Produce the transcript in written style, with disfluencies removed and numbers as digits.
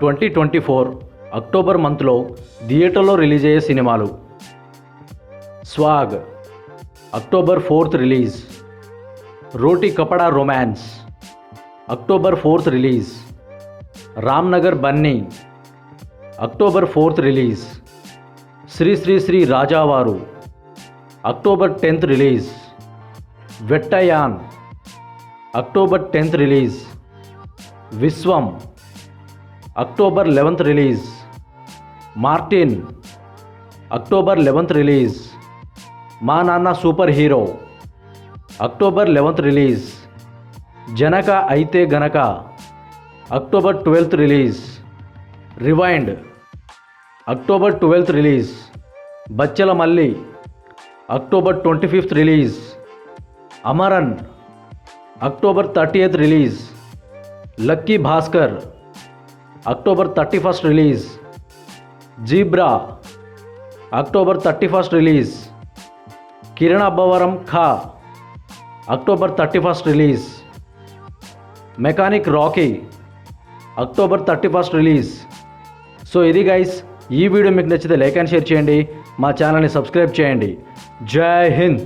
2024 October మంత్లో థియేటర్లో release అయ్యే సినిమాలు: Swag October 4th release, Roti Kapada Romance October 4th release, Ramnagar Bunny October 4th release, Sri Sri Sri రాజావారు October 10th release, Vettaiyan October 10th release, Viswam October 11th release, Martin October 11th release, Maa Nanna super hero October 11th release, Janaka Aithe Ganaka October 12th release, Rewind October 12th release, Bachchala Malli October 25th release, Amaran October 30th release, Lucky Bhaskar October 31st release, zebra October 31st release, Kiran Abbavaram Ka October 31st release, Mechanic Rocky October 31st release. So ఇది guys, ఈ video మీకు నచ్చితే like and share చేయండి, మా ఛానల్ని subscribe చేయండి. జై హింద్.